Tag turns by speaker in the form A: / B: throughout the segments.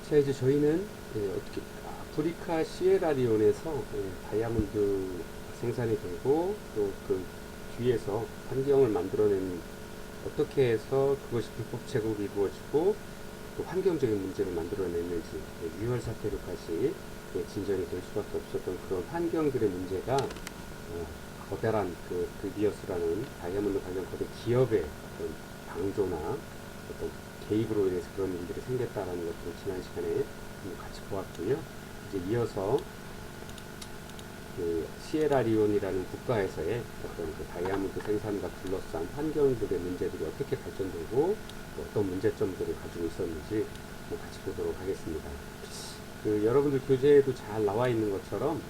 A: 자, 이제 저희는 어떻게 아프리카 시에라리온에서 다이아몬드 생산이 되고 또 그 뒤에서 환경을 만들어내는 어떻게 해서 그것이 불법 채굴이 이루어지고 또 환경적인 문제를 만들어내는지 유혈 사태로까지 진전이 될 수밖에 없었던 그런 환경들의 문제가 거대한 그 드디어스라는 다이아몬드 관련 거대 기업의 어떤 방조나 어떤 개입으로 인해서 그런 일들이 생겼다라는 것들을 지난 시간에 같이 보았고요. 이제 이어서 그 시에라리온이라는 국가에서의 어떤 그 다이아몬드 생산과 둘러싼 환경들의 문제들이 어떻게 발전되고 어떤 문제점들을 가지고 있었는지 같이 보도록 하겠습니다. 그 여러분들 교재에도 잘 나와 있는 것처럼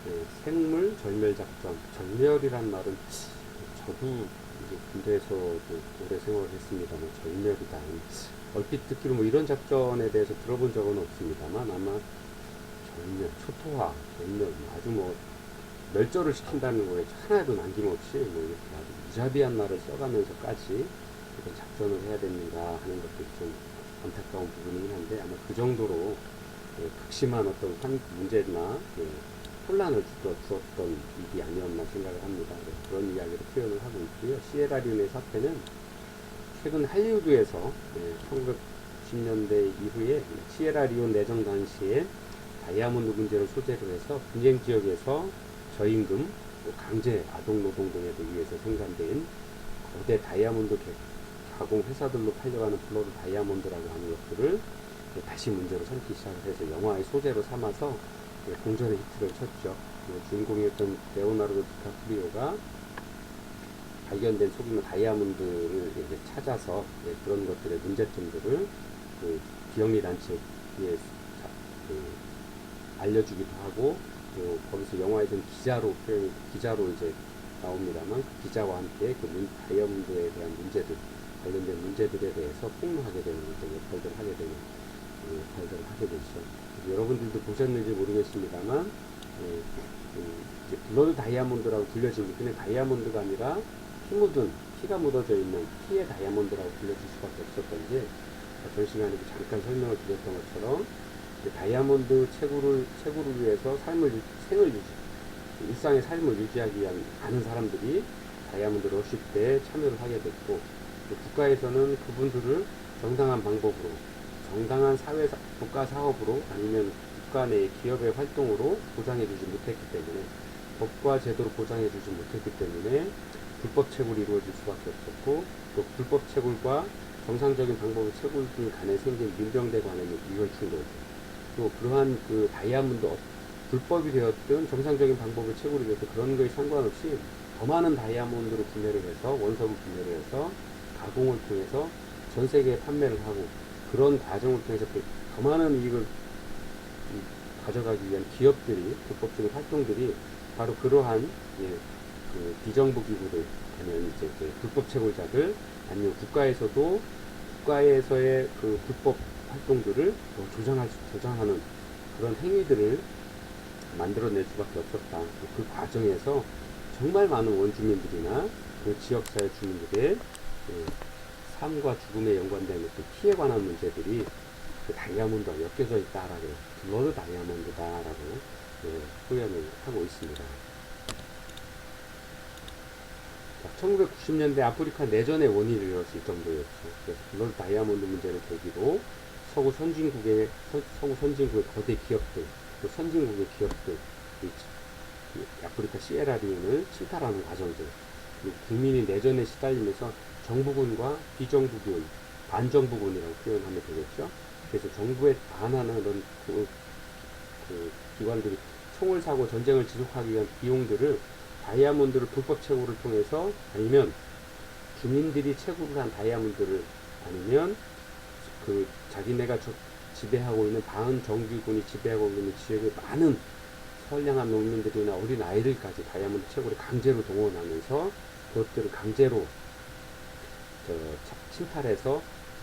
A: 생물 절멸 작전, 절멸이란 말은 저도 이제 군대에서도 오래 생활을 했습니다. 뭐 절멸이다. 얼핏 듣기로 뭐 이런 작전에 대해서 들어본 적은 없습니다만 아마 절멸, 초토화, 절멸, 아주 뭐 멸절을 시킨다는 거에 하나도 남김없이 뭐 이렇게 아주 무자비한 말을 써가면서까지 이런 작전을 해야 되는가 하는 것도 좀 안타까운 부분이긴 한데 아마 그 정도로 극심한 어떤 문제나 혼란을 주었던 일이 아니었나 생각을 합니다. 그런 이야기를 표현을 하고 있고요. 시에라리온의 사태는 최근 할리우드에서 1990년대 이후에 시에라리온 내정 당시에 다이아몬드 문제를 소재로 해서 분쟁 지역에서 저임금, 강제 아동 노동 등에 의해서 생산된 거대 다이아몬드 가공 회사들로 팔려가는 블러드 다이아몬드라고 하는 것들을 다시 문제로 삼기 시작을 해서 영화의 소재로 삼아서 공전의 히트를 쳤죠. 주인공이었던 레오나르도 디카프리오가 발견된 소규모 다이아몬드를 이제 찾아서 그런 것들의 문제점들을 그 비영리 단체에 알려주기도 하고 또 거기서 영화에서는 기자로 이제 나옵니다만 그 기자와 함께 그 다이아몬드에 대한 문제들 관련된 문제들에 대해서 폭로하게 되는 역할들을 하게 되는 역할들을 하게 되죠. 여러분들도 보셨는지 모르겠습니다만 이제 블러드 다이아몬드라고 불려진 게 그냥 다이아몬드가 아니라 피가 묻어져 있는 피의 다이아몬드라고 불려질 수밖에 없었던 게 전 시간에 잠깐 설명을 드렸던 것처럼 다이아몬드 채굴을 위해서 일상의 삶을 유지하기 위한 많은 사람들이 다이아몬드 러쉬 때 참여를 하게 됐고 국가에서는 그분들을 정당한 방법으로 정당한 국가 사업으로 아니면 국가 내 기업의 활동으로 보장해주지 못했기 때문에 법과 제도로 보장해주지 못했기 때문에 불법 채굴이 이루어질 수밖에 없었고 또 불법 채굴과 정상적인 방법의 채굴 간에 생긴 민병대 간의 이율 충돌 또 그러한 그 다이아몬드 불법이 되었든 정상적인 방법의 채굴이 되었든 그런 거에 상관없이 더 많은 다이아몬드로 구매를 해서 원석을 구매를 해서 가공을 통해서 전 세계에 판매를 하고 그런 과정을 통해서 더 많은 이익을 가져가기 위한 기업들이 불법적인 활동들이 바로 그러한 그 비정부 기구들 아니면 이제 그 불법 채굴자들 아니면 국가에서의 그 불법 활동들을 조장하는 그런 행위들을 만들어낼 수밖에 없었다. 그 과정에서 정말 많은 원주민들이나 그 지역사회 주민들의 삶과 죽음에 연관된 그 피해 관한 문제들이 그 다이아몬드와 엮여져 있다라고 블러드 다이아몬드다라고 표현을 하고 있습니다. 1990년대 아프리카 내전의 원인을 이뤘을 정도였죠. 그래서 블러드 다이아몬드 문제를 계기로 서구 선진국의 거대 기업들, 또 선진국의 기업들, 아프리카 시에라리온을 침탈하는 과정들, 그리고 국민이 내전에 시달리면서 정부군과 비정부군, 반정부군이라고 표현하면 되겠죠. 그래서 정부에 반하는 그런 그 기관들이 총을 사고 전쟁을 지속하기 위한 비용들을 다이아몬드를 불법 채굴을 통해서 아니면 주민들이 채굴을 한 다이아몬드를 아니면 그 자기네가 지배하고 있는 반정규군이 지배하고 있는 지역의 많은 선량한 농민들이나 어린 아이들까지 다이아몬드 채굴에 강제로 동원하면서 그것들을 강제로 침탈해서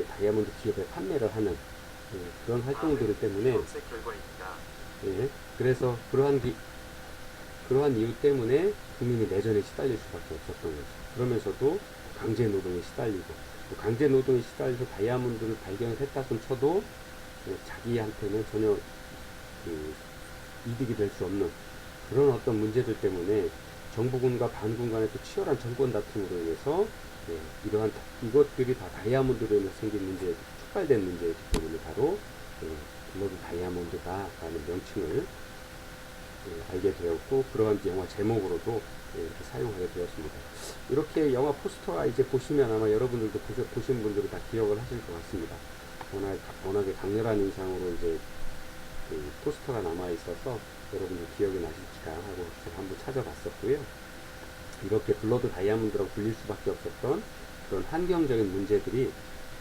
A: 다이아몬드 기업에 판매를 하는 그런 활동들 때문에 그래서 그러한 이유 때문에 국민이 내전에 시달릴 수밖에 없었던 거죠. 그러면서도 강제 노동에 시달리고 강제 노동에 시달려서 다이아몬드를 발견을 했다 손 쳐도 자기한테는 전혀 이득이 될 수 없는 그런 어떤 문제들 때문에 정부군과 반군 간의 또 치열한 정권 다툼으로 인해서 이러한 이것들이 다 다이아몬드로 인해서 생긴 문제, 촉발된 문제이기 때문에 바로 블러드 다이아몬드다라는 명칭을 알게 되었고, 그러한 영화 제목으로도 이렇게 사용하게 되었습니다. 이렇게 영화 포스터가 이제 보시면 아마 여러분들도 보신 분들은 다 기억을 하실 것 같습니다. 워낙에 강렬한 인상으로 이제 그 포스터가 남아 있어서 여러분들 기억이 나실까 하고 제가 한번 찾아봤었고요. 이렇게 블러드 다이아몬드라고 불릴 수밖에 없었던 그런 환경적인 문제들이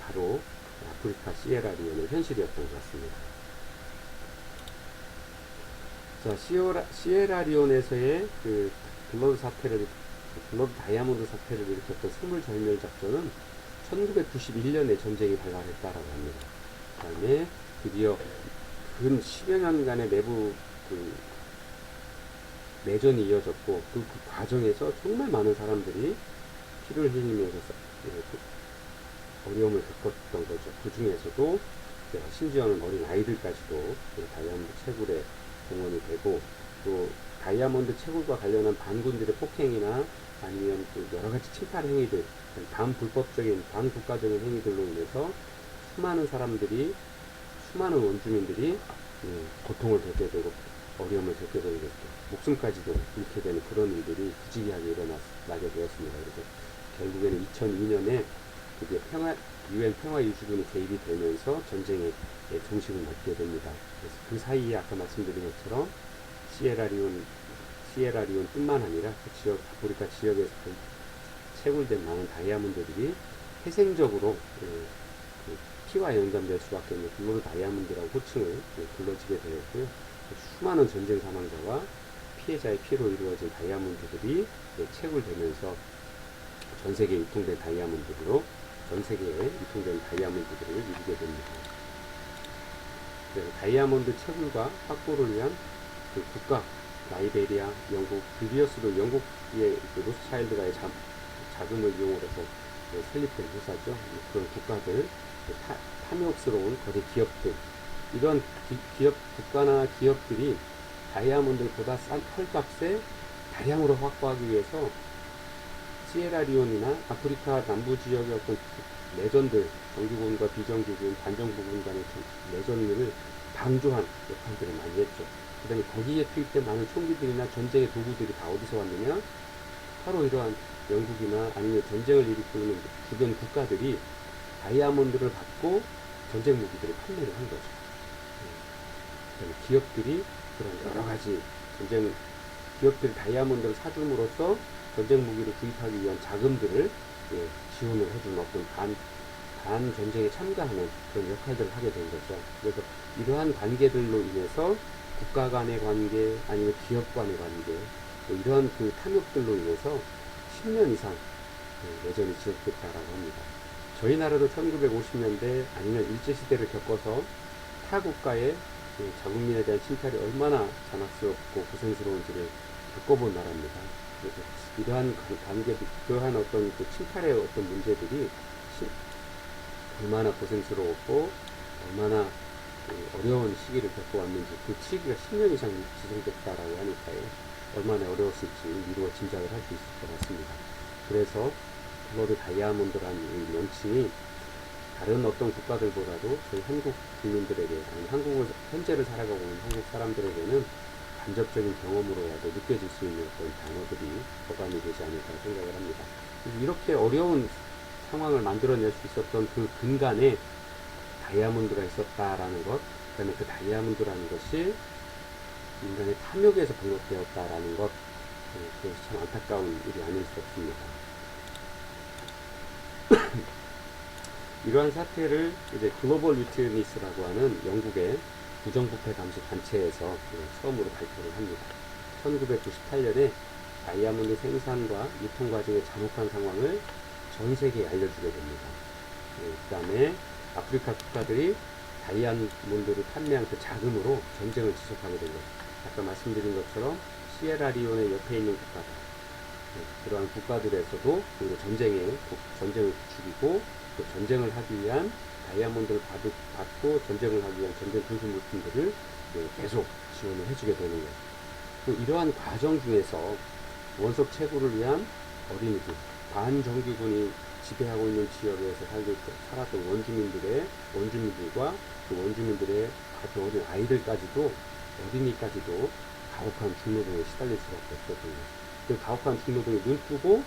A: 바로 아프리카 시에라리온의 현실이었던 것 같습니다. 자, 시에라리온에서의 그 블러드 다이아몬드 사태를 일으켰던 생물절멸 작전은 1991년에 전쟁이 발발했다라고 합니다. 그 다음에 드디어 근 10여 년간의 내부 내전이 이어졌고, 그 과정에서 정말 많은 사람들이 피를 흘리면서 어려움을 겪었던 거죠. 그 중에서도 심지어는 어린 아이들까지도 다이아몬드 채굴에 동원이 되고, 또 다이아몬드 채굴과 관련한 반군들의 폭행이나 아니면 또 여러 가지 침탈 행위들, 반불법적인 반국가적인 행위들로 인해서 수많은 사람들이, 수많은 원주민들이 고통을 겪게 되고 어려움을 겪게 되고 목숨까지도 잃게 되는 그런 일들이 부지기하게 일어나게 되었습니다. 그래서 결국에는 2002년에 드디어 유엔 평화유지군이 개입이 되면서 전쟁의 종식을 맞게 됩니다. 그래서 그 사이에 아까 말씀드린 것처럼 시에라리온뿐만 아니라 그 지역, 아프리카 지역에서 채굴된 많은 다이아몬드들이 회생적으로 피와 연관될 수밖에 없는 블러드 다이아몬드라고 호칭을 불러지게 되었고요. 수많은 전쟁 사망자와 피해자의 피로 이루어진 다이아몬드들이 채굴되면서 전 세계에 유통된 다이아몬드들을 이루게 됩니다. 그래서 다이아몬드 채굴과 확보를 위한 그 국가, 라이베리아, 영국, 비비어스도 영국의 로스차일드가의 자금을 이용해서 설립된 회사죠. 그런 국가들, 탐욕스러운 거대 기업들, 이런 국가나 기업들이 다이아몬드보다 싼 헐값에 다량으로 확보하기 위해서 시에라리온이나 아프리카 남부 지역의 어떤 내전들, 정규군과 비정규군, 반정부군 간의 내전을 방조한 역할들을 많이 했죠. 그 다음에 거기에 투입된 많은 총기들이나 전쟁의 도구들이 다 어디서 왔느냐? 바로 이러한 영국이나 아니면 전쟁을 일으키는 주변 국가들이 다이아몬드를 받고 전쟁 무기들을 판매를 한 거죠. 기업들이 그런 여러 가지 기업들이 다이아몬드를 사줌으로써 전쟁 무기를 구입하기 위한 자금들을 지원을 해주는 어떤 반 전쟁에 참가하는 그런 역할들을 하게 된 거죠. 그래서 이러한 관계들로 인해서 국가 간의 관계, 아니면 기업 간의 관계, 또 이러한 그 탐욕들로 인해서 10년 이상 내전이 지속됐다라고 합니다. 저희 나라도 1950년대 아니면 일제시대를 겪어서 타 국가의 자국민에 대한 침탈이 얼마나 잔악스럽고 고생스러운지를 겪어본 나라입니다. 그래서 이러한 관계들, 그러한 어떤 그 침탈의 어떤 문제들이 얼마나 고생스러웠고 얼마나 어려운 시기를 겪어왔는지, 그 시기가 10년 이상 지속됐다라고 하니까요, 얼마나 어려웠을지 미루어 짐작을 할 수 있을 것 같습니다. 그래서 블러드 다이아몬드라는 이 명칭이 다른 어떤 국가들보다도 저희 한국 국민들에게, 아니 한국을 현재를 살아가고 있는 한국 사람들에게는 간접적인 경험으로라도 느껴질 수 있는 어떤 단어들이 보감이 되지 않을까 생각을 합니다. 이렇게 어려운 상황을 만들어낼 수 있었던 그 근간에 다이아몬드가 있었다라는 것, 그 다음에 그 다이아몬드라는 것이 인간의 탐욕에서 비롯되었다라는 것, 그것이 참 안타까운 일이 아닐 수 없습니다. 이러한 사태를 이제 글로벌 위트니스라고 하는 영국의 부정부패 감시 단체에서 처음으로 발표를 합니다. 1998년에 다이아몬드 생산과 유통 과정의 잔혹한 상황을 전 세계에 알려주게 됩니다. 그 다음에 아프리카 국가들이 다이아몬드를 판매한 그 자금으로 전쟁을 지속하게 된 거죠. 아까 말씀드린 것처럼 시에라리온의 옆에 있는 국가들, 그러한 국가들에서도 오히려 전쟁을 부추기고 그 전쟁을 하기 위한 다이아몬드를 받고 전쟁을 하기 위한 전쟁 군수물품들을 계속 지원을 해주게 되는 거예요. 또 이러한 과정 중에서 원석 채굴을 위한 어린이들, 반정규군이 지배하고 있는 지역에서 살았던 원주민들과 그 원주민들의 아주 어린 아이들까지도, 어린이까지도 가혹한 중노동에 시달릴 수밖에 없었거든요. 그 가혹한 중노동에 눈 뜨고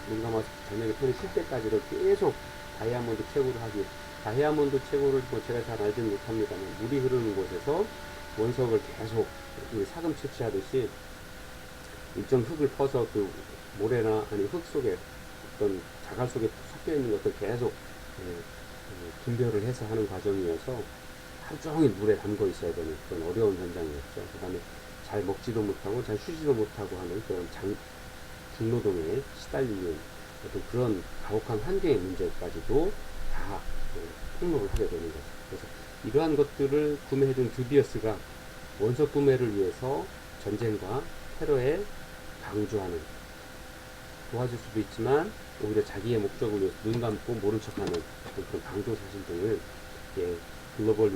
A: 눈 감아서 저녁에 편히 쉴 때까지도 계속 다이아몬드 채굴을 하기, 다이아몬드 채굴을 뭐 제가 잘 알지는 못합니다만 물이 흐르는 곳에서 원석을 계속 우리 사금 채취하듯이 일정 흙을 퍼서 그 모래나 아니 흙 속에 어떤 자갈 속에 섞여 있는 것들 계속 분별을 해서 하는 과정이어서 하루 종일 물에 담궈 있어야 되는 그런 어려운 현장이었죠. 그 다음에 잘 먹지도 못하고 잘 쉬지도 못하고 하는 그런 중노동에 시달리는 어떤 그런 가혹한 환경의 문제까지도 다 폭로를 하게 되는 거죠. 그래서 이러한 것들을 구매해준 드비어스가 원석 구매를 위해서 전쟁과 테러에 강조하는, 도와줄 수도 있지만 오히려 자기의 목적을 위해서 눈 감고 모른 척하는 그런 강조 사실 등을 글로벌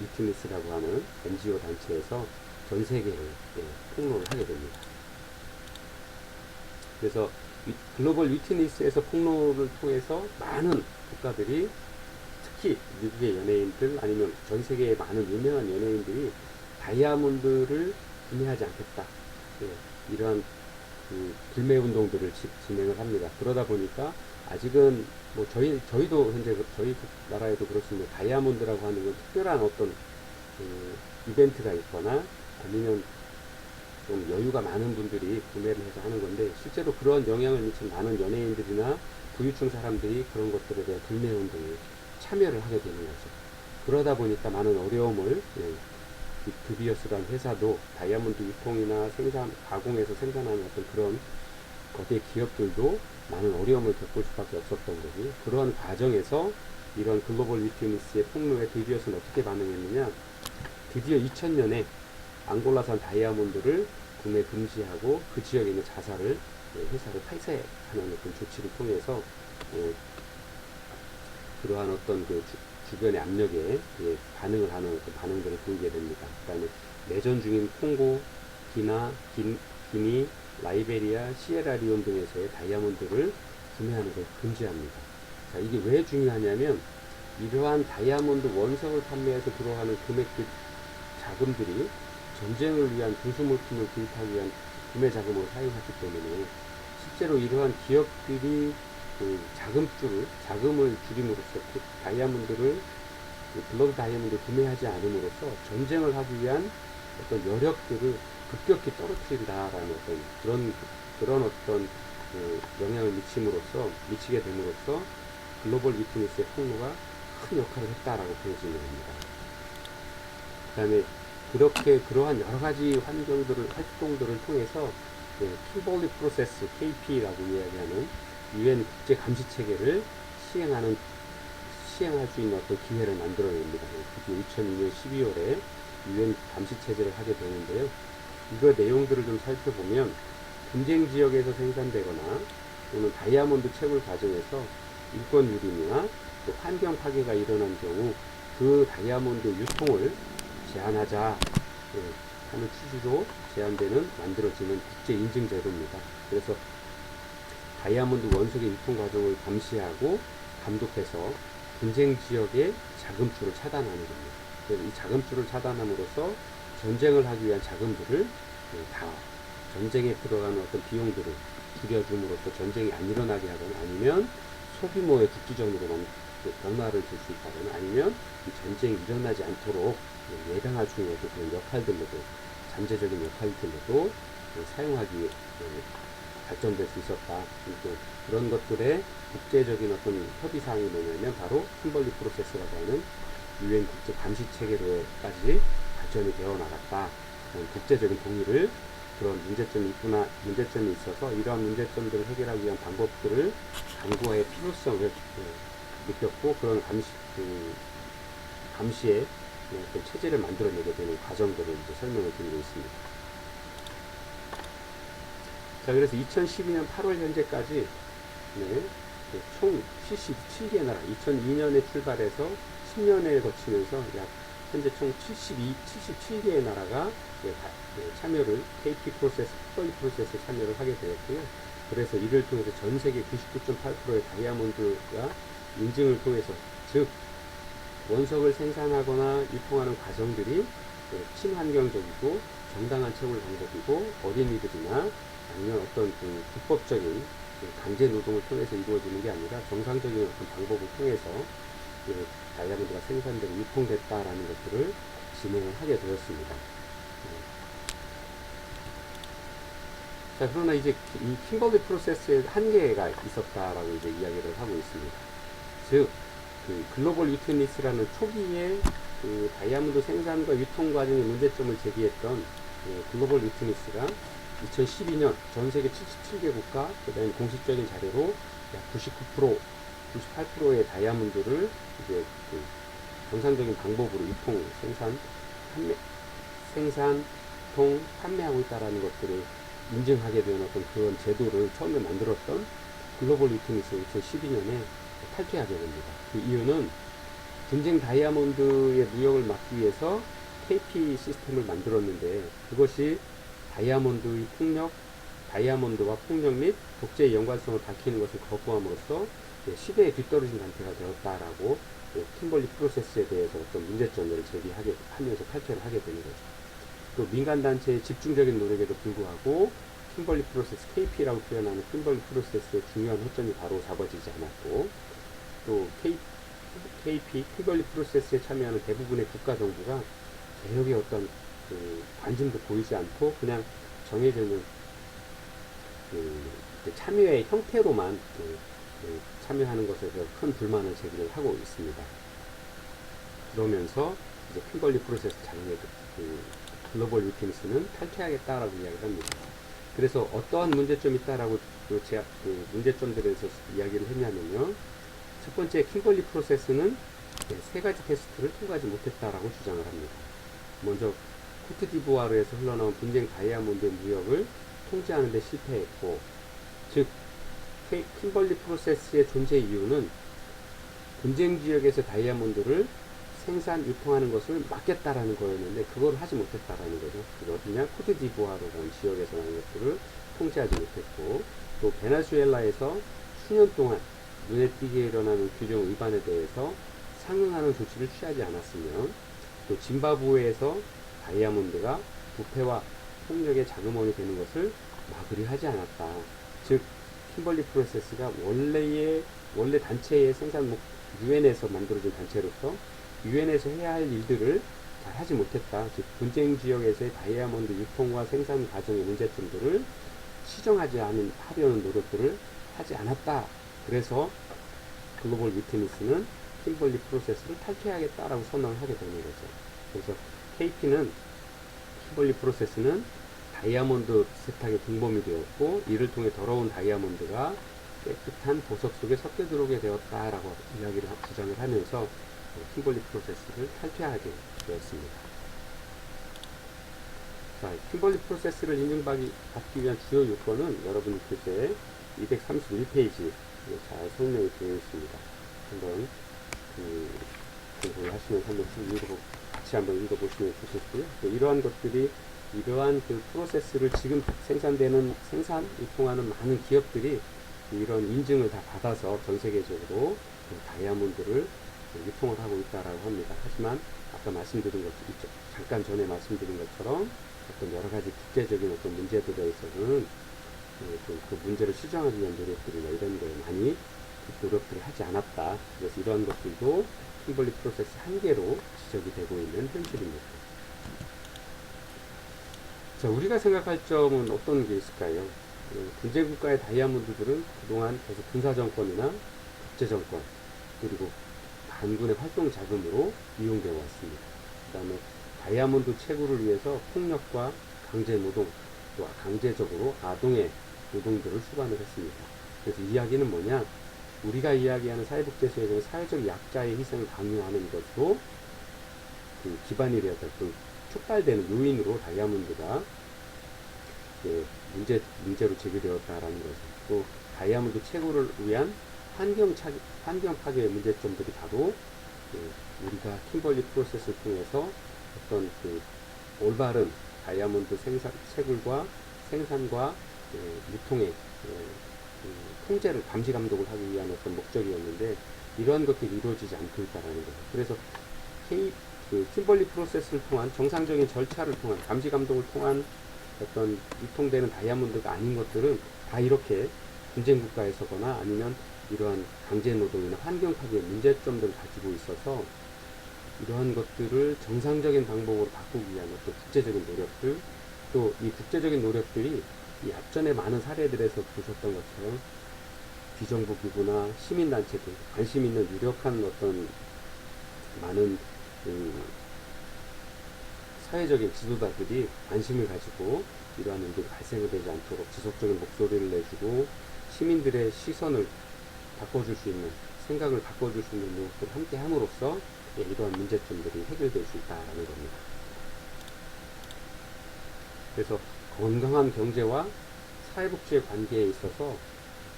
A: 위트니스라고 하는 NGO 단체에서 전 세계에 폭로를 하게 됩니다. 그래서 글로벌 위트니스에서 폭로를 통해서 많은 국가들이, 특히 미국의 연예인들 아니면 전 세계의 많은 유명한 연예인들이 다이아몬드를 구매하지 않겠다, 이러한 그 불매 운동들을 진행을 합니다. 그러다 보니까 아직은 뭐 저희도 현재 저희 나라에도 그렇습니다. 다이아몬드라고 하는 건 특별한 어떤 이벤트가 있거나 아니면 좀 여유가 많은 분들이 구매를 해서 하는 건데, 실제로 그런 영향을 미친 많은 연예인들이나 부유층 사람들이 그런 것들에 대한 불매 운동에 참여를 하게 되는 거죠. 그러다 보니까 많은 어려움을 드비어스라는 회사도 다이아몬드 유통이나 가공해서 생산하는 어떤 그런 거대 기업들도 많은 어려움을 겪을 수밖에 없었던 거지. 그러한 과정에서 이런 글로벌 위트니스의 폭로에 드비어스는 어떻게 반응했느냐, 드디어 2000년에 앙골라산 다이아몬드를 구매 금지하고 그 지역에 있는 회사를 폐쇄하는 어떤 조치를 통해서 그러한 어떤 그 주변의 압력에 반응을 하는 어떤 반응들을 보이게 됩니다. 그 다음에 내전 중인 콩고, 기니, 라이베리아, 시에라리온 등에서의 다이아몬드를 구매하는 걸 금지합니다. 자, 이게 왜 중요하냐면 이러한 다이아몬드 원석을 판매해서 들어가는 금액들, 자금들이 전쟁을 위한 군수물품을 구입하기 위한 구매 자금으로 사용하기 때문에 실제로 이러한 기업들이 그 자금을 줄임으로써 그 다이아몬드를, 블러드 다이아몬드를 구매하지 않음으로써 전쟁을 하기 위한 어떤 여력들을 급격히 떨어뜨린다라는 그런 어떤 영향을 미치게 됨으로써 글로벌 위트니스의 폭로가 큰 역할을 했다라고 보여지는 겁니다. 그 다음에 그러한 여러 가지 활동들을 통해서 킴벌리 프로세스, KP라고 이야기하는 UN 국제 감시 체계를 시행할 수 있는 어떤 기회를 만들어냅니다. 드디어 2002년 12월에 UN 감시 체제를 하게 되는데요. 이거 내용들을 좀 살펴보면 분쟁 지역에서 생산되거나 또는 다이아몬드 채굴 과정에서 인권 유린이나 또 환경 파괴가 일어난 경우 그 다이아몬드 유통을 제한하자 하는 취지로 만들어지는 국제 인증 제도입니다. 그래서 다이아몬드 원석의 유통 과정을 감시하고 감독해서 분쟁 지역의 자금줄을 차단하는 겁니다. 그래서 이 자금줄을 차단함으로써 전쟁을 하기 위한 자금들을 다 전쟁에 들어가는 어떤 비용들을 줄여줌으로써 전쟁이 안 일어나게 하거나 아니면 소규모의 국지전으로만 변화를 줄 수 있다거나 아니면 이 전쟁이 일어나지 않도록 예방할 수 있는 그런 역할들로도, 잠재적인 역할들로도 사용하기 발전될 수 있었다. 그런 것들의 국제적인 어떤 협의사항이 뭐냐면 바로 킴벌리 프로세스라고 하는 UN 국제 감시 체계로까지 발전이 되어 나갔다. 국제적인 동의를, 그런 문제점이 있어서 이러한 문제점들을 해결하기 위한 방법들을 강구할 필요성을 느꼈고 그런 감시의 어떤 체제를 만들어내게 되는 과정들을 이제 설명을 드리고 있습니다. 자, 그래서 2012년 8월 현재까지 총 77개 나라, 2002년에 출발해서 10년을 거치면서 약 현재 총 77개의 나라가 참여를 KP 프로세스, 킥벌리 프로세스에 참여를 하게 되었고요. 그래서 이를 통해서 전 세계 99.8%의 다이아몬드가 인증을 통해서, 즉 원석을 생산하거나 유통하는 과정들이 친환경적이고 정당한 채굴 방법이고, 어린이들이나 아니면 어떤 불법적인 강제 노동을 통해서 이루어지는 게 아니라 정상적인 어떤 방법을 통해서 다이아몬드가 생산되고 유통됐다라는 것들을 진행을 하게 되었습니다. 자, 그러나 이제 이 킴벌리 프로세스에 한계가 있었다라고 이제 이야기를 하고 있습니다. 즉, 그 글로벌 위트니스라는 초기에 그 다이아몬드 생산과 유통 과정의 문제점을 제기했던 글로벌 위트니스가 2012년 전 세계 77개 국가, 그다음에 공식적인 자료로 약 99%, 98%의 다이아몬드를 이제 그 정상적인 방법으로 유통, 생산, 유통, 판매하고 있다라는 것들을 인증하게 된 어떤 그런 제도를 처음에 만들었던 글로벌 위트니스 2012년에 탈퇴하게 됩니다. 그 이유는 분쟁 다이아몬드의 무역을 막기 위해서 KP 시스템을 만들었는데, 그것이 다이아몬드와 폭력 및 독재의 연관성을 밝히는 것을 거부함으로써 시대에 뒤떨어진 상태가 되었다라고 킴벌리 프로세스에 대해서 어떤 문제점을 제기하면서 탈퇴를 하게 되는 거죠. 또 민간단체의 집중적인 노력에도 불구하고 킴벌리 프로세스, KP라고 표현하는 킴벌리 프로세스의 중요한 허점이 바로 잡아지지 않았고, 또 KP, 킴벌리 프로세스에 참여하는 대부분의 국가 정부가 개혁의 어떤 관심도 보이지 않고 그냥 정해져 있는 참여의 형태로만 참여하는 것에 대해서 큰 불만을 제기를 하고 있습니다. 그러면서 이제 킴벌리 프로세스 장애 글로벌 위트니스는 탈퇴하겠다라고 이야기를 합니다. 그래서 어떠한 문제점이 있다라고 문제점들에 대해서 이야기를 했냐면요. 첫 번째, 킴벌리 프로세스는 세 가지 테스트를 통과하지 못했다라고 주장을 합니다. 먼저 코트디부아르에서 흘러나온 분쟁 다이아몬드의 무역을 통제하는 데 실패했고, 즉 킴벌리 프로세스의 존재 이유는 분쟁 지역에서 다이아몬드를 생산, 유통하는 것을 막겠다라는 거였는데 그걸 하지 못했다라는 거죠. 그게 어디냐? 코트디부아르라는 지역에서 나온 것들을 통제하지 못했고, 또 베네수엘라에서 수년 동안 눈에 띄게 일어나는 규정 위반에 대해서 상응하는 조치를 취하지 않았으면, 또 짐바브웨에서 다이아몬드가 부패와 폭력의 자금원이 되는 것을 막으려 하지 않았다. 즉 킴벌리 프로세스가 원래 단체의 유엔에서 만들어진 단체로서 유엔에서 해야 할 일들을 잘 하지 못했다. 즉 분쟁 지역에서의 다이아몬드 유통과 생산 과정의 문제점들을 하려는 노력들을 하지 않았다. 그래서 글로벌 위트니스는 킴벌리 프로세스를 탈퇴하겠다라고 선언을 하게 되는 거죠. 그래서 KP는 킴벌리 프로세스는 다이아몬드 세탁의 공범이 되었고, 이를 통해 더러운 다이아몬드가 깨끗한 보석 속에 섞여 들어오게 되었다라고 주장을 하면서 킴벌리 프로세스를 탈퇴하게 되었습니다. 자, 킴벌리 프로세스를 인증받기 위한 주요 요건은 여러분 글쎄 231페이지 잘 설명이 되어 있습니다. 한번 공부를 하시면서 같이 한번 읽어보시면 좋겠고요. 이러한 프로세스를 지금 유통하는 많은 기업들이 이런 인증을 다 받아서 전 세계적으로 다이아몬드를 유통을 하고 있다라고 합니다. 하지만 아까 잠깐 전에 말씀드린 것처럼 어떤 여러 가지 국제적인 어떤 문제들에 있어서는 그 문제를 수정하기 위한 노력들이나 이런 거에 많이 노력들을 하지 않았다. 그래서 이러한 것들도 킴벌리 프로세스 한계로 지적이 되고 있는 현실입니다. 자, 우리가 생각할 점은 어떤 게 있을까요? 분쟁 국가의 다이아몬드들은 그동안 계속 군사정권이나 국제정권, 그리고 반군의 활동 자금으로 이용되어 왔습니다. 그 다음에 다이아몬드 채굴을 위해서 폭력과 강제노동, 또 강제적으로 아동의 노동들을 수반을 했습니다. 그래서 이야기는 뭐냐? 우리가 이야기하는 사회복제소에서는 사회적 약자의 희생을 강요하는 것도 기반이 되었던 촉발되는 요인으로 다이아몬드가 문제로 제기되었다라는 거죠. 또 다이아몬드 채굴을 위한 환경 파괴의 문제점들이 바로 우리가 킴벌리 프로세스를 통해서 어떤 올바른 다이아몬드 채굴과 생산과 유통의 통제를 감시 감독을 하기 위한 어떤 목적이었는데 이러한 것들이 이루어지지 않고 있다라는 거예요. 그래서 킴벌리 프로세스를 통한 정상적인 절차를 통한 감시 감독을 통한 어떤 유통되는 다이아몬드가 아닌 것들은 다 이렇게 분쟁 국가에서거나 아니면 이러한 강제 노동이나 환경 파괴의 문제점들을 가지고 있어서 이러한 것들을 정상적인 방법으로 바꾸기 위한 어떤 국제적인 노력들, 또 이 국제적인 노력들이 이 앞전에 많은 사례들에서 보셨던 것처럼 비정부 기구나 시민단체들, 관심 있는 유력한 어떤 많은 사회적인 지도자들이 관심을 가지고 이러한 일들이 발생되지 않도록 지속적인 목소리를 내주고 시민들의 시선을 바꿔줄 수 있는, 생각을 바꿔줄 수 있는 노력들을 함께 함으로써 이러한 문제점들이 해결될 수 있다라는 겁니다. 그래서 건강한 경제와 사회복지의 관계에 있어서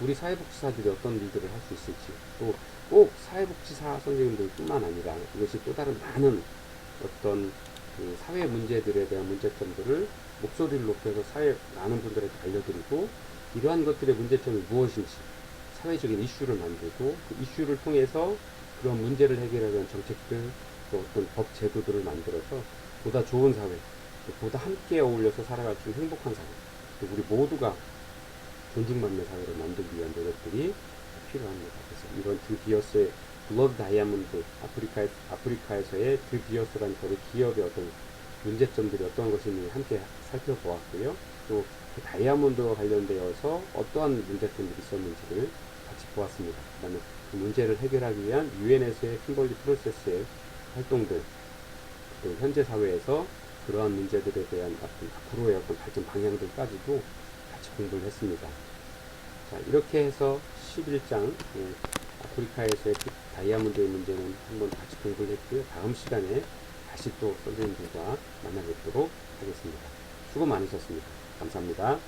A: 우리 사회복지사들이 어떤 일들을 할 수 있을지, 또 꼭 사회복지사 선생님들 뿐만 아니라 이것이 또 다른 많은 어떤 사회 문제들에 대한 문제점들을 목소리를 높여서 사회 많은 분들에게 알려드리고 이러한 것들의 문제점이 무엇인지 사회적인 이슈를 만들고 그 이슈를 통해서 그런 문제를 해결하기 위한 정책들, 또 어떤 법 제도들을 만들어서 보다 좋은 사회, 보다 함께 어울려서 살아갈 수 있는 행복한 사회, 또 우리 모두가 존중받는 사회를 만들기 위한 노력들이 필요합니다. 그래서 이런 드 비어스의 블러드 다이아몬드, 아프리카에서의 드 비어스라는 기업의 어떤 문제점들이 어떤 것인지 함께 살펴보았고요. 또 그 다이아몬드와 관련되어서 어떠한 문제점들이 있었는지를 같이 보았습니다. 그 다음에 그 문제를 해결하기 위한 UN에서의 킴벌리 프로세스의 활동들, 또 현재 사회에서 그러한 문제들에 대한 앞으로의 어떤 발전 방향들까지도 같이 공부를 했습니다. 자, 이렇게 해서 11장 아프리카에서의 다이아몬드의 문제는 한번 같이 공부를 했고요. 다음 시간에 다시 또 선생님들과 만나 뵙도록 하겠습니다. 수고 많으셨습니다. 감사합니다.